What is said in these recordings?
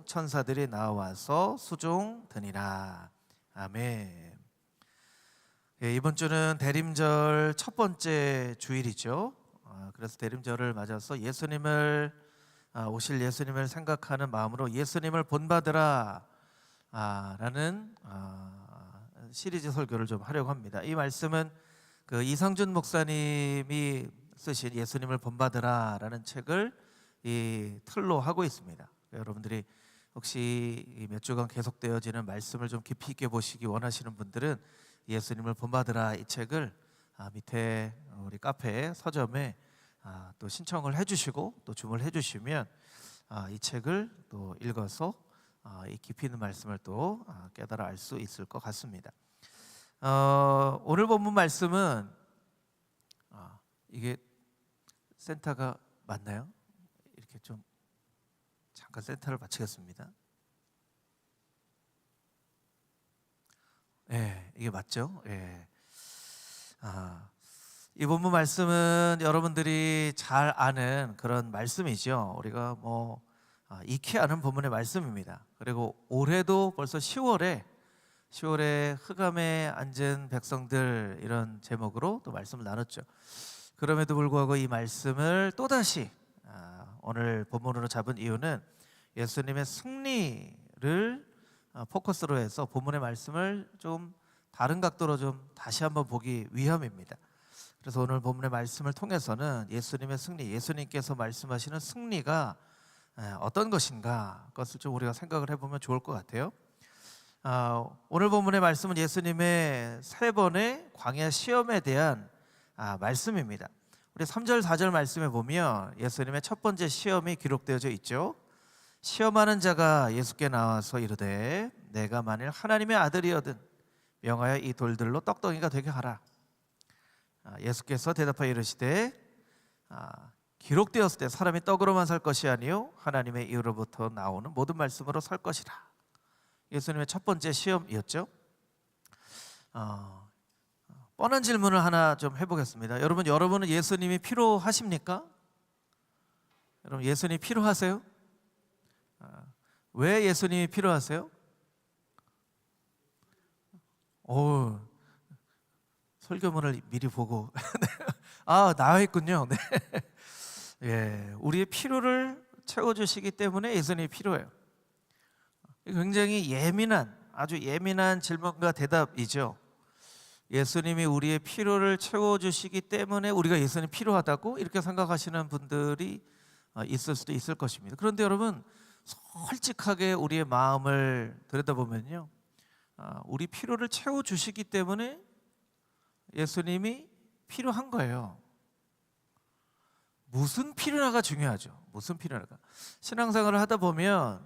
천사들이 나와서 수종드니라. 아멘. 예, 이번 주는 대림절 첫 번째 주일이죠. 그래서 대림절을 맞아서 오실 예수님을 생각하는 마음으로 예수님을 본받으라 라는 시리즈 설교를 좀 하려고 합니다. 이 말씀은 그 이상준 목사님이 쓰신 예수님을 본받으라 라는 책을 이 틀로 하고 있습니다. 여러분들이 혹시 몇 주간 계속되어지는 말씀을 좀 깊이 있게 보시기 원하시는 분들은 예수님을 본받으라 이 책을 밑에 우리 카페 서점에 또 신청을 해주시고 또 주문을 해주시면 이 책을 또 읽어서 이 깊이 있는 말씀을 또 깨달아 알 수 있을 것 같습니다. 오늘 본문 말씀은 이게 센터가 맞나요? 이렇게 좀 잠깐 센터를 마치겠습니다. 네, 이게 맞죠? 네. 이 본문 말씀은 여러분들이 잘 아는 그런 말씀이죠. 우리가 익히 아는 본문의 말씀입니다. 그리고 올해도 벌써 10월에 흑암에 앉은 백성들 이런 제목으로 또 말씀을 나눴죠. 그럼에도 불구하고 이 말씀을 또다시 오늘 본문으로 잡은 이유는 예수님의 승리를 포커스로 해서 본문의 말씀을 좀 다른 각도로 좀 다시 한번 보기 위함입니다. 그래서 오늘 본문의 말씀을 통해서는 예수님의 승리, 예수님께서 말씀하시는 승리가 어떤 것인가 그것을 좀 우리가 생각을 해보면 좋을 것 같아요. 오늘 본문의 말씀은 예수님의 3번의 광야 시험에 대한 말씀입니다. 우리 3절 4절 말씀에 보면 예수님의 첫 번째 시험이 기록되어져 있죠. 시험하는 자가 예수께 나와서 이르되 내가 만일 하나님의 아들이거든 명하여 이 돌들로 떡덩이가 되게 하라. 예수께서 대답하여 이르시되 기록되었을 때 사람이 떡으로만 살 것이 아니요 하나님의 이로부터 나오는 모든 말씀으로 살 것이라. 예수님의 첫 번째 시험이었죠. 뻔한 질문을 하나 좀 해보겠습니다. 여러분은 예수님이 필요하십니까? 여러분 예수님이 필요하세요? 왜 예수님이 필요하세요? 설교문을 미리 보고 나와 있군요. 네. 예, 우리의 필요를 채워주시기 때문에 예수님이 필요해요. 굉장히 아주 예민한 질문과 대답이죠. 예수님이 우리의 필요를 채워주시기 때문에 우리가 예수님이 필요하다고 이렇게 생각하시는 분들이 있을 수도 있을 것입니다. 그런데 여러분 솔직하게 우리의 마음을 들여다보면요, 우리 필요를 채워주시기 때문에 예수님이 필요한 거예요. 무슨 필요나가 중요하죠. 무슨 필요나가. 신앙생활을 하다 보면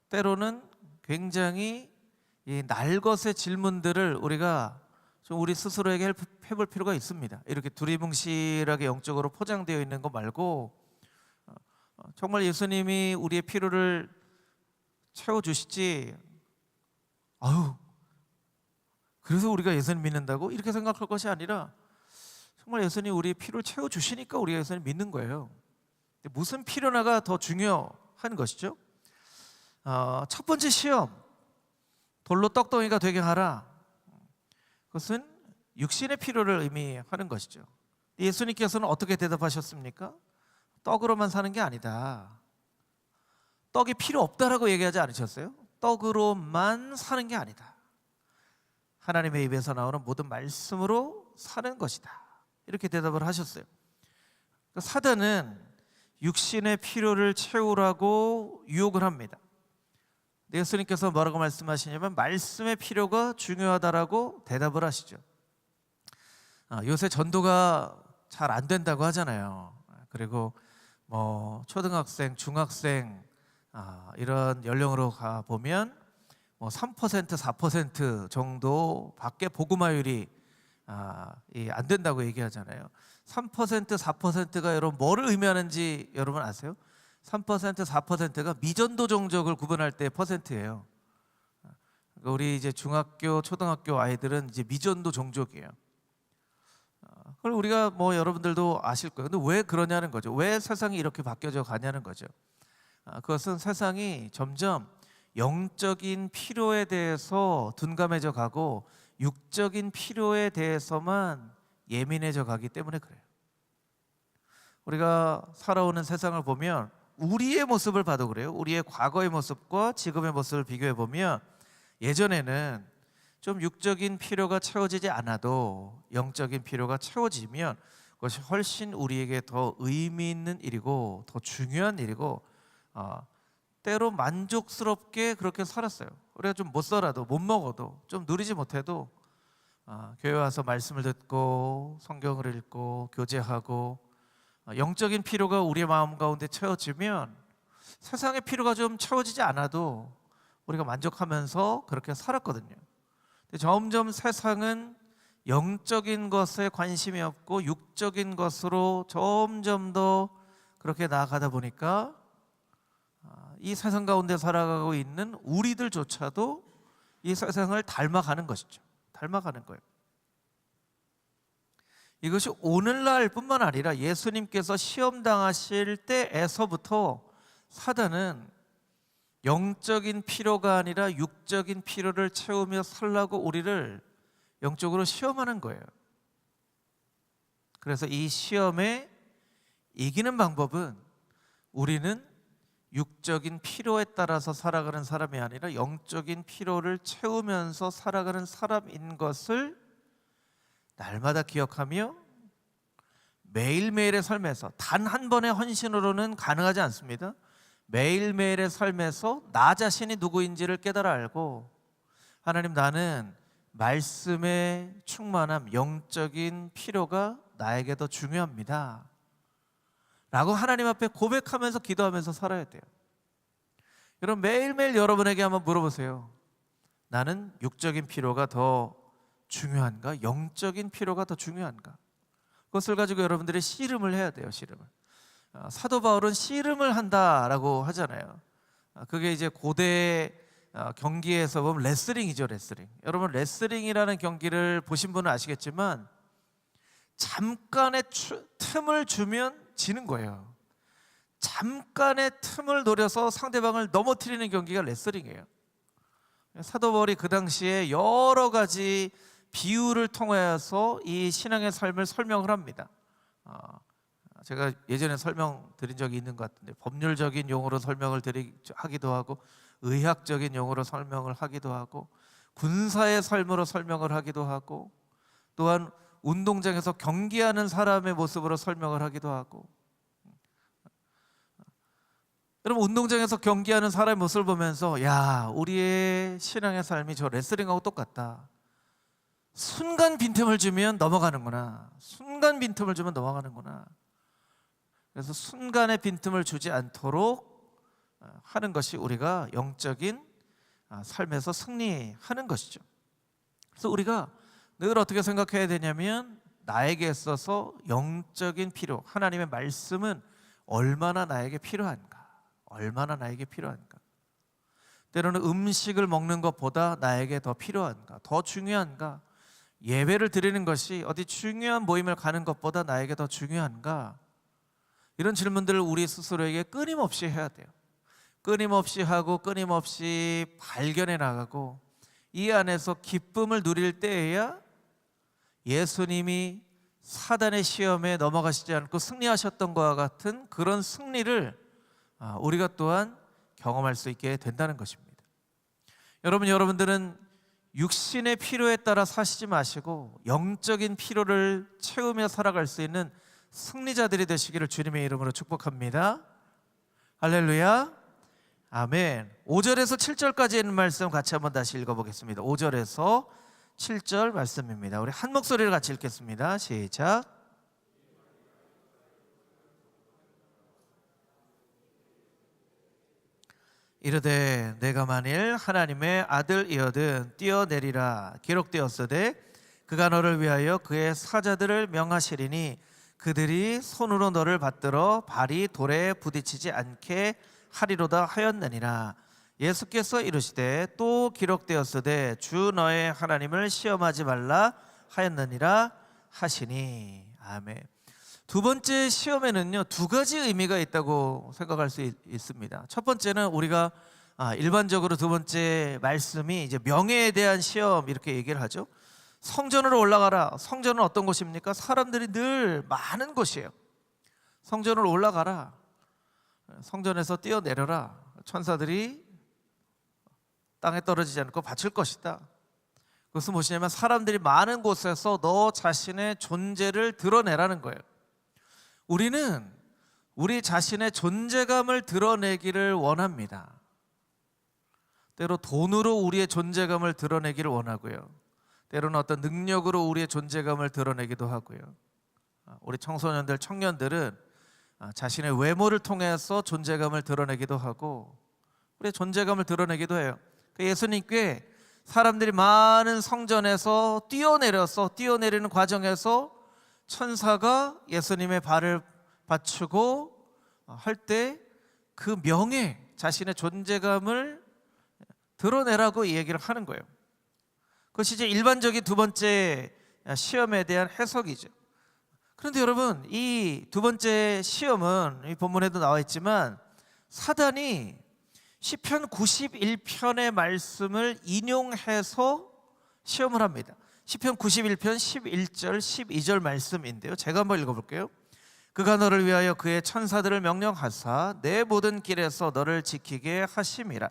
때로는 굉장히 이 날것의 질문들을 우리가 좀 우리 스스로에게 해볼 필요가 있습니다. 이렇게 두리뭉실하게 영적으로 포장되어 있는 거 말고 정말 예수님이 우리의 필요를 채워주시지 그래서 우리가 예수님 믿는다고 이렇게 생각할 것이 아니라 정말 예수님 우리의 필요를 채워주시니까 우리가 예수님 믿는 거예요. 무슨 필요나가 더 중요한 것이죠. 첫 번째 시험, 돌로 떡덩이가 되게 하라. 그것은 육신의 필요를 의미하는 것이죠. 예수님께서는 어떻게 대답하셨습니까? 떡으로만 사는 게 아니다. 떡이 필요 없다라고 얘기하지 않으셨어요? 떡으로만 사는 게 아니다. 하나님의 입에서 나오는 모든 말씀으로 사는 것이다. 이렇게 대답을 하셨어요. 사단은 육신의 필요를 채우라고 유혹을 합니다. 예수님께서 뭐라고 말씀하시냐면 말씀의 필요가 중요하다라고 대답을 하시죠. 요새 전도가 잘 안 된다고 하잖아요. 그리고 초등학생, 중학생 이런 연령으로 가 보면 3%, 4% 정도밖에 복음화율이 안 된다고 얘기하잖아요. 3%, 4%가 여러분 뭐를 의미하는지 여러분 아세요? 3%, 4%가 미전도 종족을 구분할 때 퍼센트예요. 우리 이제 중학교, 초등학교 아이들은 이제 미전도 종족이에요. 그걸 우리가 여러분들도 아실 거예요. 근데 왜 그러냐는 거죠. 왜 세상이 이렇게 바뀌어져 가냐는 거죠. 그것은 세상이 점점 영적인 필요에 대해서 둔감해져 가고 육적인 필요에 대해서만 예민해져 가기 때문에 그래요. 우리가 살아오는 세상을 보면 우리의 모습을 봐도 그래요. 우리의 과거의 모습과 지금의 모습을 비교해 보면 예전에는 좀 육적인 필요가 채워지지 않아도 영적인 필요가 채워지면 그것이 훨씬 우리에게 더 의미 있는 일이고 더 중요한 일이고 때로 만족스럽게 그렇게 살았어요. 우리가 좀 못 살아도 못 먹어도 좀 누리지 못해도 교회 와서 말씀을 듣고 성경을 읽고 교제하고 영적인 필요가 우리의 마음 가운데 채워지면 세상의 필요가 좀 채워지지 않아도 우리가 만족하면서 그렇게 살았거든요. 근데 점점 세상은 영적인 것에 관심이 없고 육적인 것으로 점점 더 그렇게 나아가다 보니까 이 세상 가운데 살아가고 있는 우리들조차도 이 세상을 닮아가는 것이죠. 닮아가는 거예요. 이것이 오늘날 뿐만 아니라 예수님께서 시험당하실 때에서부터 사단은 영적인 필요가 아니라 육적인 필요를 채우며 살라고 우리를 영적으로 시험하는 거예요. 그래서 이 시험에 이기는 방법은 우리는 육적인 필요에 따라서 살아가는 사람이 아니라 영적인 필요를 채우면서 살아가는 사람인 것을 날마다 기억하며 매일매일의 삶에서 단 한 번의 헌신으로는 가능하지 않습니다. 매일매일의 삶에서 나 자신이 누구인지를 깨달아 알고 하나님, 나는 말씀의 충만함, 영적인 필요가 나에게 더 중요합니다 라고 하나님 앞에 고백하면서 기도하면서 살아야 돼요. 여러분, 매일매일 여러분에게 한번 물어보세요. 나는 육적인 필요가 더 중요한가? 영적인 필요가 더 중요한가? 그것을 가지고 여러분들이 씨름을 해야 돼요. 씨름을. 사도 바울은 씨름을 한다라고 하잖아요. 그게 이제 고대 경기에서 보면 레슬링이죠. 레슬링. 여러분, 레슬링이라는 경기를 보신 분은 아시겠지만 잠깐의 틈을 주면 지는 거예요. 잠깐의 틈을 노려서 상대방을 넘어뜨리는 경기가 레슬링이에요. 사도 바울이 그 당시에 여러 가지 비유를 통해서 이 신앙의 삶을 설명을 합니다. 제가 예전에 설명드린 적이 있는 것 같은데 법률적인 용어로 설명을 하기도 하고 의학적인 용어로 설명을 하기도 하고 군사의 삶으로 설명을 하기도 하고 또한 운동장에서 경기하는 사람의 모습으로 설명을 하기도 하고. 여러분, 운동장에서 경기하는 사람의 모습을 보면서 야, 우리의 신앙의 삶이 저 레슬링하고 똑같다. 순간 빈틈을 주면 넘어가는구나. 순간 빈틈을 주면 넘어가는구나. 그래서 순간의 빈틈을 주지 않도록 하는 것이 우리가 영적인 삶에서 승리하는 것이죠. 그래서 우리가 늘 어떻게 생각해야 되냐면 나에게 있어서 영적인 필요, 하나님의 말씀은 얼마나 나에게 필요한가? 얼마나 나에게 필요한가? 때로는 음식을 먹는 것보다 나에게 더 필요한가? 더 중요한가? 예배를 드리는 것이 어디 중요한 모임을 가는 것보다 나에게 더 중요한가? 이런 질문들을 우리 스스로에게 끊임없이 해야 돼요. 끊임없이 하고 끊임없이 발견해 나가고 이 안에서 기쁨을 누릴 때에야 예수님이 사단의 시험에 넘어가시지 않고 승리하셨던 것과 같은 그런 승리를 우리가 또한 경험할 수 있게 된다는 것입니다. 여러분들은 육신의 필요에 따라 사시지 마시고 영적인 필요를 채우며 살아갈 수 있는 승리자들이 되시기를 주님의 이름으로 축복합니다. 할렐루야, 아멘. 5절에서 7절까지 있는 말씀 같이 한번 다시 읽어보겠습니다. 5절에서 7절 말씀입니다. 우리 한 목소리를 같이 읽겠습니다. 시작. 이르되 내가 만일 하나님의 아들이어든 뛰어내리라 기록되었으되 그가 너를 위하여 그의 사자들을 명하시리니 그들이 손으로 너를 받들어 발이 돌에 부딪히지 않게 하리로다 하였느니라. 예수께서 이르시되 또 기록되었으되 주 너의 하나님을 시험하지 말라 하였느니라 하시니. 아멘. 두 번째 시험에는요, 두 가지 의미가 있다고 생각할 수 있습니다. 첫 번째는 우리가 일반적으로 두 번째 말씀이 이제 명예에 대한 시험 이렇게 얘기를 하죠. 성전으로 올라가라. 성전은 어떤 곳입니까? 사람들이 늘 많은 곳이에요. 성전으로 올라가라. 성전에서 뛰어내려라. 천사들이 땅에 떨어지지 않고 바칠 것이다. 그것은 무엇이냐면 사람들이 많은 곳에서 너 자신의 존재를 드러내라는 거예요. 우리는 우리 자신의 존재감을 드러내기를 원합니다. 때로 돈으로 우리의 존재감을 드러내기를 원하고요. 때로는 어떤 능력으로 우리의 존재감을 드러내기도 하고요. 우리 청소년들, 청년들은 자신의 외모를 통해서 존재감을 드러내기도 하고 우리의 존재감을 드러내기도 해요. 예수님께 사람들이 많은 성전에서 뛰어내리는 과정에서 천사가 예수님의 발을 받치고 할 때 그 명예, 자신의 존재감을 드러내라고 얘기를 하는 거예요. 그것이 이제 일반적인 두 번째 시험에 대한 해석이죠. 그런데 여러분, 이 두 번째 시험은 이 본문에도 나와 있지만 사단이 시편 91편의 말씀을 인용해서 시험을 합니다. 시편 91편 11절 12절 말씀인데요, 제가 한번 읽어볼게요. 그가 너를 위하여 그의 천사들을 명령하사 내 모든 길에서 너를 지키게 하심이라.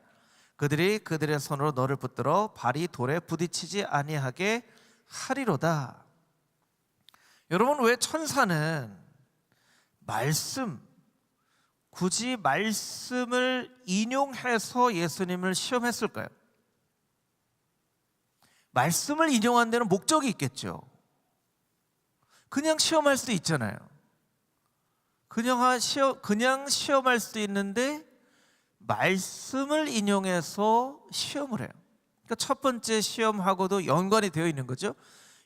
그들이 그들의 손으로 너를 붙들어 발이 돌에 부딪히지 아니하게 하리로다. 여러분, 왜 천사는 굳이 말씀을 인용해서 예수님을 시험했을까요? 말씀을 인용한 데는 목적이 있겠죠. 그냥 시험할 수도 있잖아요. 그냥 시험할 수도 있는데 말씀을 인용해서 시험을 해요. 그러니까 첫 번째 시험하고도 연관이 되어 있는 거죠.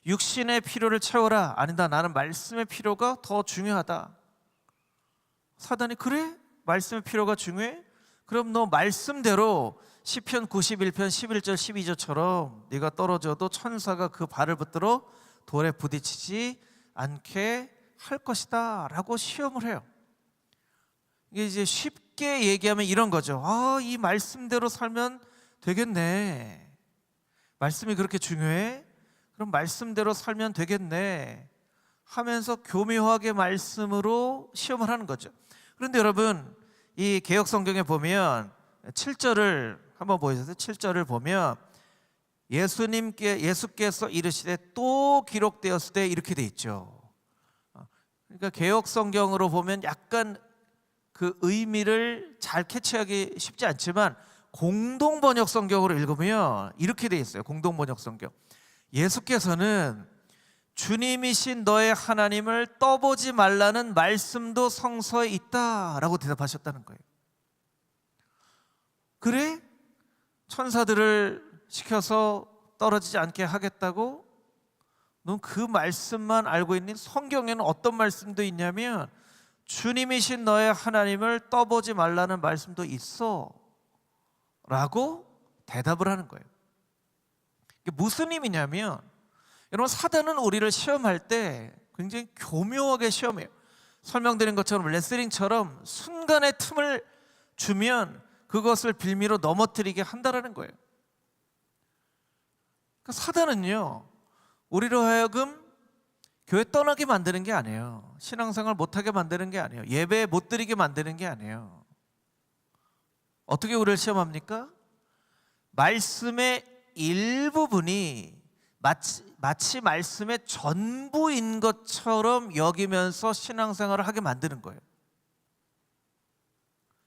육신의 필요를 채워라. 아니다, 나는 말씀의 필요가 더 중요하다. 사단이 그래? 말씀의 필요가 중요해? 그럼 너 말씀대로 시편 91편 11절 12절처럼 네가 떨어져도 천사가 그 발을 붙들어 돌에 부딪히지 않게 할 것이다 라고 시험을 해요. 이게 이제 쉽게 얘기하면 이런 거죠. 이 말씀대로 살면 되겠네. 말씀이 그렇게 중요해? 그럼 말씀대로 살면 되겠네 하면서 교묘하게 말씀으로 시험을 하는 거죠. 그런데 여러분, 이 개역 성경에 보면 7절을 한번 보여주세요. 7절을 보면 예수께서 이르시되 또 기록되었을 때 이렇게 돼 있죠. 그러니까 개역 성경으로 보면 약간 그 의미를 잘 캐치하기 쉽지 않지만 공동 번역 성경으로 읽으면 이렇게 돼 있어요. 공동 번역 성경. 예수께서는 주님이신 너의 하나님을 떠보지 말라는 말씀도 성서에 있다라고 대답하셨다는 거예요. 그래? 천사들을 시켜서 떨어지지 않게 하겠다고? 넌 그 말씀만 알고 있니? 성경에는 어떤 말씀도 있냐면 주님이신 너의 하나님을 떠보지 말라는 말씀도 있어 라고 대답을 하는 거예요. 이게 무슨 의미냐면, 여러분, 사단은 우리를 시험할 때 굉장히 교묘하게 시험해요. 설명드린 것처럼 레슬링처럼 순간의 틈을 주면 그것을 빌미로 넘어뜨리게 한다라는 거예요. 그러니까 사단은요, 우리로 하여금 교회 떠나게 만드는 게 아니에요. 신앙생활 못하게 만드는 게 아니에요. 예배 못 드리게 만드는 게 아니에요. 어떻게 우리를 시험합니까? 말씀의 일부분이 마치 말씀의 전부인 것처럼 여기면서 신앙생활을 하게 만드는 거예요.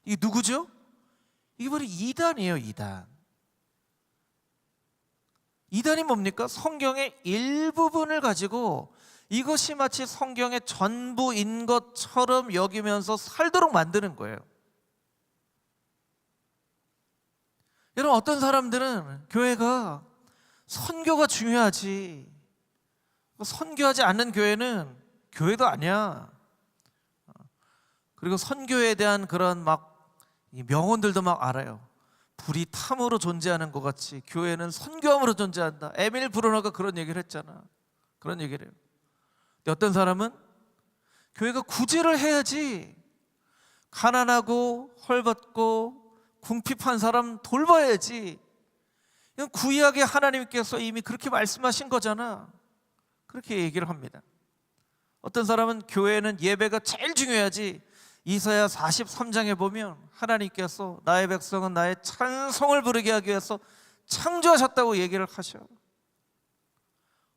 이게 누구죠? 이게 바로 이단이에요. 이단이 뭡니까? 성경의 일부분을 가지고 이것이 마치 성경의 전부인 것처럼 여기면서 살도록 만드는 거예요. 여러분, 어떤 사람들은 교회가 선교가 중요하지, 선교하지 않는 교회는 교회도 아니야. 그리고 선교에 대한 그런 막 명언들도 막 알아요. 불이 탐으로 존재하는 것 같이 교회는 선교함으로 존재한다. 에밀 브루너가 그런 얘기를 했잖아. 그런 얘기를 해요. 근데 어떤 사람은 교회가 구제를 해야지, 가난하고 헐벗고 궁핍한 사람 돌봐야지. 이건 구약의 하나님께서 이미 그렇게 말씀하신 거잖아. 그렇게 얘기를 합니다. 어떤 사람은 교회는 예배가 제일 중요하지. 이사야 43장에 보면 하나님께서 나의 백성은 나의 찬송을 부르게 하기 위해서 창조하셨다고 얘기를 하셔.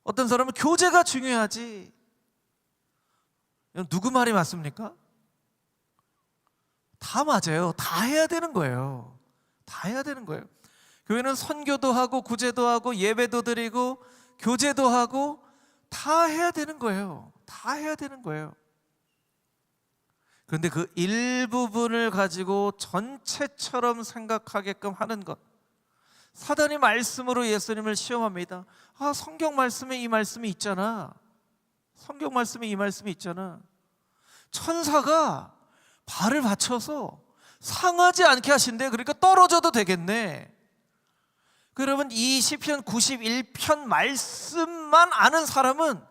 어떤 사람은 교제가 중요하지. 누구 말이 맞습니까? 다 맞아요. 다 해야 되는 거예요. 다 해야 되는 거예요. 교회는 선교도 하고 구제도 하고 예배도 드리고 교제도 하고 다 해야 되는 거예요. 다 해야 되는 거예요. 그런데 그 일부분을 가지고 전체처럼 생각하게끔 하는 것, 사단이 말씀으로 예수님을 시험합니다. 성경 말씀에 이 말씀이 있잖아. 성경 말씀에 이 말씀이 있잖아. 천사가 발을 받쳐서 상하지 않게 하신대. 그러니까 떨어져도 되겠네. 그러면 이 시편 91편 말씀만 아는 사람은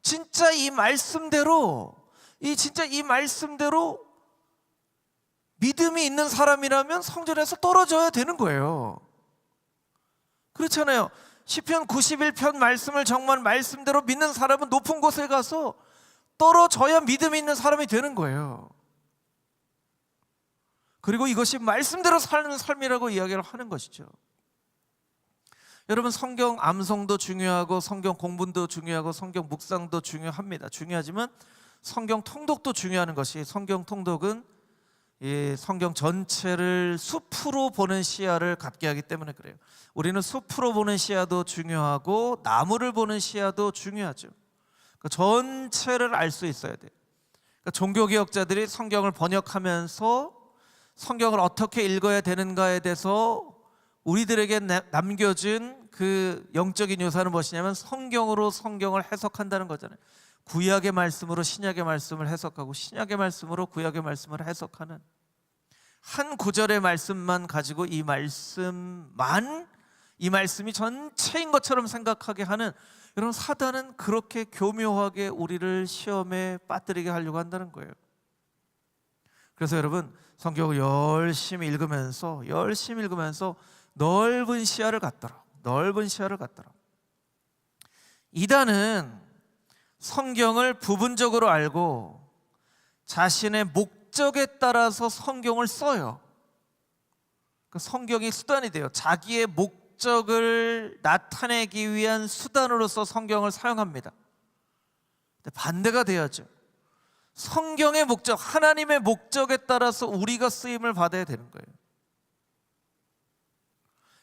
진짜 이 말씀대로 믿음이 있는 사람이라면 성전에서 떨어져야 되는 거예요. 그렇잖아요. 시편 91편 말씀을 정말 말씀대로 믿는 사람은 높은 곳에 가서 떨어져야 믿음이 있는 사람이 되는 거예요. 그리고 이것이 말씀대로 사는 삶이라고 이야기를 하는 것이죠. 여러분, 성경 암송도 중요하고 성경 공부도 중요하고 성경 묵상도 중요합니다. 중요하지만 성경 통독도 중요한 것이, 성경 통독은 이 성경 전체를 숲으로 보는 시야를 갖게 하기 때문에 그래요. 우리는 숲으로 보는 시야도 중요하고 나무를 보는 시야도 중요하죠. 그러니까 전체를 알 수 있어야 돼요. 그러니까 종교개혁자들이 성경을 번역하면서 성경을 어떻게 읽어야 되는가에 대해서 우리들에게 남겨준 그 영적인 요소는 무엇이냐면 성경으로 성경을 해석한다는 거잖아요. 구약의 말씀으로 신약의 말씀을 해석하고 신약의 말씀으로 구약의 말씀을 해석하는, 한 구절의 말씀만 가지고 이 말씀이 전체인 것처럼 생각하게 하는, 여러분, 사단은 그렇게 교묘하게 우리를 시험에 빠뜨리게 하려고 한다는 거예요. 그래서 여러분, 성경을 열심히 읽으면서 넓은 시야를 갖도록, 이단은 성경을 부분적으로 알고 자신의 목적에 따라서 성경을 써요. 성경이 수단이 돼요. 자기의 목적을 나타내기 위한 수단으로서 성경을 사용합니다. 근데 반대가 돼야죠. 성경의 목적, 하나님의 목적에 따라서 우리가 쓰임을 받아야 되는 거예요.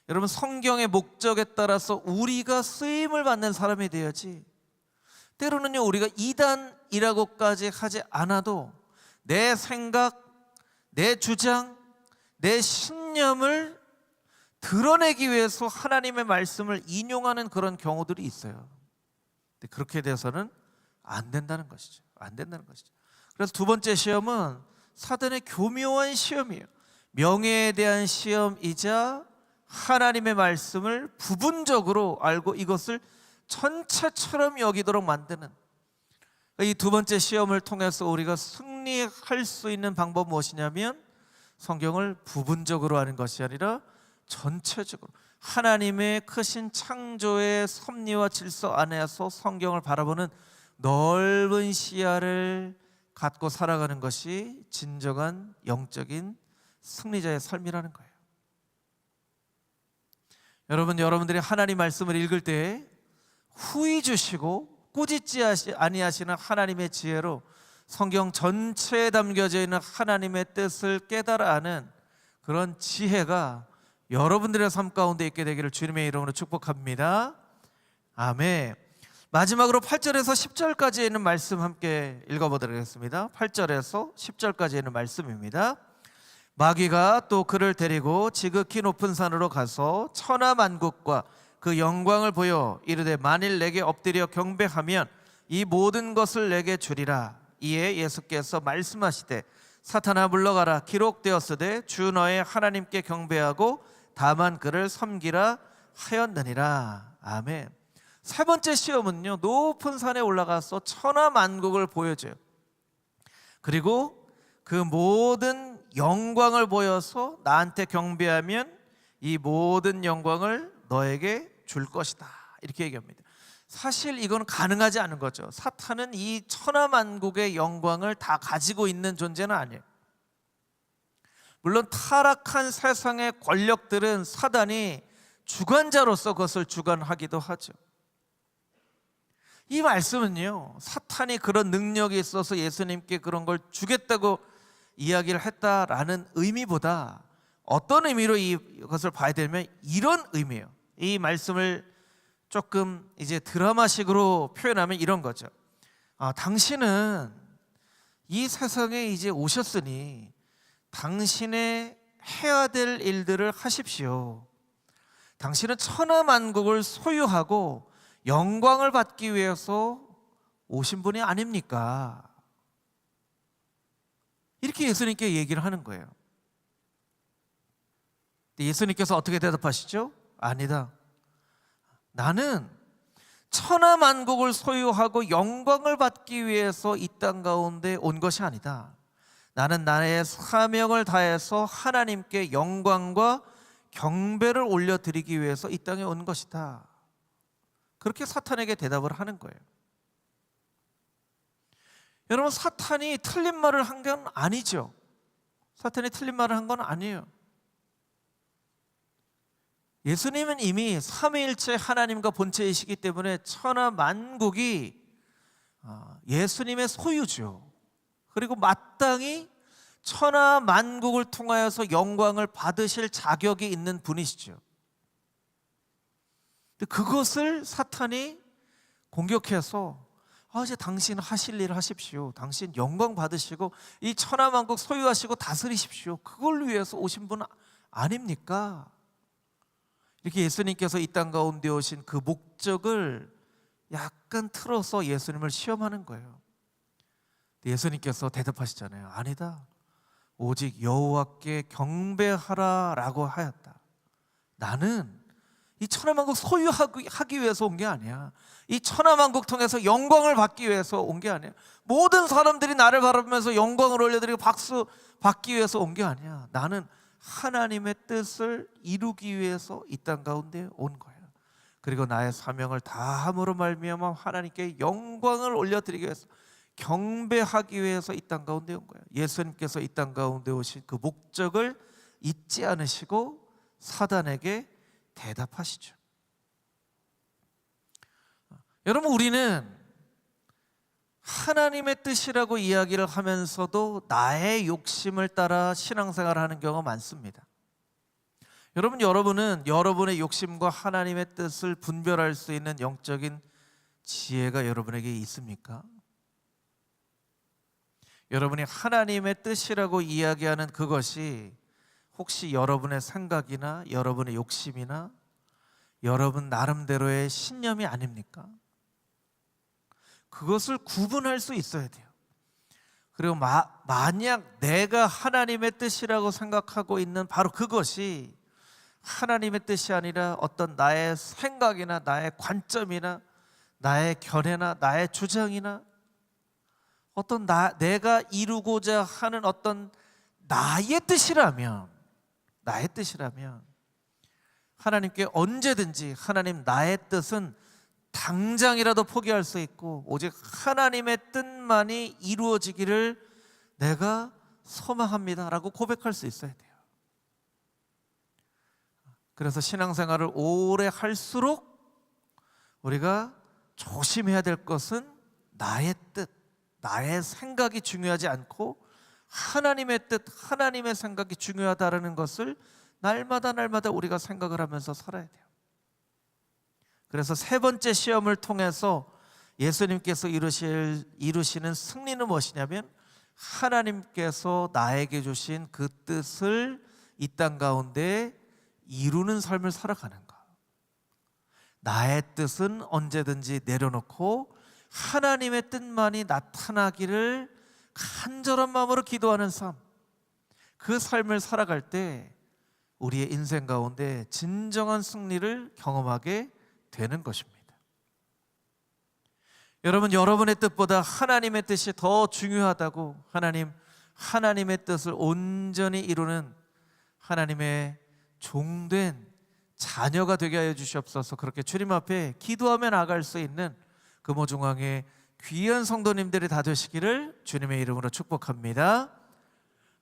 여러분, 성경의 목적에 따라서 우리가 쓰임을 받는 사람이 돼야지, 때로는요, 우리가 이단이라고까지 하지 않아도 내 생각, 내 주장, 내 신념을 드러내기 위해서 하나님의 말씀을 인용하는 그런 경우들이 있어요. 근데 그렇게 돼서는 안 된다는 것이죠. 그래서 두 번째 시험은 사단의 교묘한 시험이에요. 명예에 대한 시험이자 하나님의 말씀을 부분적으로 알고 이것을 전체처럼 여기도록 만드는, 이 두 번째 시험을 통해서 우리가 승리할 수 있는 방법은 무엇이냐면 성경을 부분적으로 하는 것이 아니라 전체적으로 하나님의 크신 창조의 섭리와 질서 안에서 성경을 바라보는 넓은 시야를 갖고 살아가는 것이 진정한 영적인 승리자의 삶이라는 거예요. 여러분들이 하나님 말씀을 읽을 때 후히 주시고 꾸짖지 아니하시는 하나님의 지혜로 성경 전체에 담겨져 있는 하나님의 뜻을 깨달아 아는 그런 지혜가 여러분들의 삶 가운데 있게 되기를 주님의 이름으로 축복합니다. 아멘. 마지막으로 8절에서 10절까지 있는 말씀 함께 읽어보도록 하겠습니다. 8절에서 10절까지 있는 말씀입니다. 마귀가 또 그를 데리고 지극히 높은 산으로 가서 천하만국과 그 영광을 보여 이르되 만일 내게 엎드려 경배하면 이 모든 것을 내게 주리라. 이에 예수께서 말씀하시되 사탄아 물러가라. 기록되었으되 주 너의 하나님께 경배하고 다만 그를 섬기라 하였느니라. 아멘. 세 번째 시험은요, 높은 산에 올라가서 천하만국을 보여줘요. 그리고 그 모든 영광을 보여서 나한테 경배하면 이 모든 영광을 너에게 줄 것이다, 이렇게 얘기합니다. 사실 이건 가능하지 않은 거죠. 사탄은 이 천하만국의 영광을 다 가지고 있는 존재는 아니에요. 물론 타락한 세상의 권력들은 사단이 주관자로서 그것을 주관하기도 하죠. 이 말씀은요, 사탄이 그런 능력이 있어서 예수님께 그런 걸 주겠다고 이야기를 했다라는 의미보다 어떤 의미로 이것을 봐야 되면 이런 의미예요. 이 말씀을 조금 이제 드라마식으로 표현하면 이런 거죠. 당신은 이 세상에 이제 오셨으니 당신의 해야 될 일들을 하십시오. 당신은 천하만국을 소유하고 영광을 받기 위해서 오신 분이 아닙니까? 이렇게 예수님께 얘기를 하는 거예요. 예수님께서 어떻게 대답하시죠? 아니다. 나는 천하만국을 소유하고 영광을 받기 위해서 이 땅 가운데 온 것이 아니다. 나는 나의 사명을 다해서 하나님께 영광과 경배를 올려드리기 위해서 이 땅에 온 것이다. 그렇게 사탄에게 대답을 하는 거예요. 여러분, 사탄이 틀린 말을 한 건 아니죠. 사탄이 틀린 말을 한 건 아니에요. 예수님은 이미 삼위일체 하나님과 본체이시기 때문에 천하만국이 예수님의 소유죠. 그리고 마땅히 천하만국을 통하여서 영광을 받으실 자격이 있는 분이시죠. 그것을 사탄이 공격해서 이제 당신 하실 일을 하십시오. 당신 영광 받으시고 이 천하만국 소유하시고 다스리십시오. 그걸 위해서 오신 분 아닙니까? 이렇게 예수님께서 이 땅 가운데 오신 그 목적을 약간 틀어서 예수님을 시험하는 거예요. 예수님께서 대답하시잖아요. 아니다. 오직 여호와께 경배하라라고 하였다. 나는 이 천하만국 소유하기 위해서 온 게 아니야. 이 천하만국 통해서 영광을 받기 위해서 온 게 아니야. 모든 사람들이 나를 바라보면서 영광을 올려드리고 박수 받기 위해서 온 게 아니야. 나는 하나님의 뜻을 이루기 위해서 이 땅 가운데 온 거예요. 그리고 나의 사명을 다함으로 말미암아 하나님께 영광을 올려드리기 위해서, 경배하기 위해서 이 땅 가운데 온 거예요. 예수님께서 이 땅 가운데 오신 그 목적을 잊지 않으시고 사단에게 대답하시죠. 여러분, 우리는 하나님의 뜻이라고 이야기를 하면서도 나의 욕심을 따라 신앙생활을 하는 경우가 많습니다. 여러분은 여러분의 욕심과 하나님의 뜻을 분별할 수 있는 영적인 지혜가 여러분에게 있습니까? 여러분이 하나님의 뜻이라고 이야기하는 그것이 혹시 여러분의 생각이나 여러분의 욕심이나 여러분 나름대로의 신념이 아닙니까? 그것을 구분할 수 있어야 돼요. 그리고 만약 내가 하나님의 뜻이라고 생각하고 있는 바로 그것이 하나님의 뜻이 아니라 어떤 나의 생각이나 나의 관점이나 나의 견해나 나의 주장이나 어떤 내가 이루고자 하는 어떤 나의 뜻이라면 하나님께 언제든지 하나님 나의 뜻은 당장이라도 포기할 수 있고 오직 하나님의 뜻만이 이루어지기를 내가 소망합니다라고 고백할 수 있어야 돼요. 그래서 신앙생활을 오래 할수록 우리가 조심해야 될 것은 나의 뜻, 나의 생각이 중요하지 않고 하나님의 뜻, 하나님의 생각이 중요하다는 것을 날마다 우리가 생각을 하면서 살아야 돼요. 그래서 세 번째 시험을 통해서 예수님께서 이루시는 승리는 무엇이냐면 하나님께서 나에게 주신 그 뜻을 이 땅 가운데 이루는 삶을 살아가는 것. 나의 뜻은 언제든지 내려놓고 하나님의 뜻만이 나타나기를 간절한 마음으로 기도하는 삶, 그 삶을 살아갈 때 우리의 인생 가운데 진정한 승리를 경험하게 되는 것입니다. 여러분, 여러분의 뜻보다 하나님의 뜻이 더 중요하다고, 하나님 하나님의 뜻을 온전히 이루는 하나님의 종된 자녀가 되게 하여 주시옵소서. 그렇게 주님 앞에 기도하며 나아갈 수 있는 금호중앙의 귀한 성도님들이 다 되시기를 주님의 이름으로 축복합니다.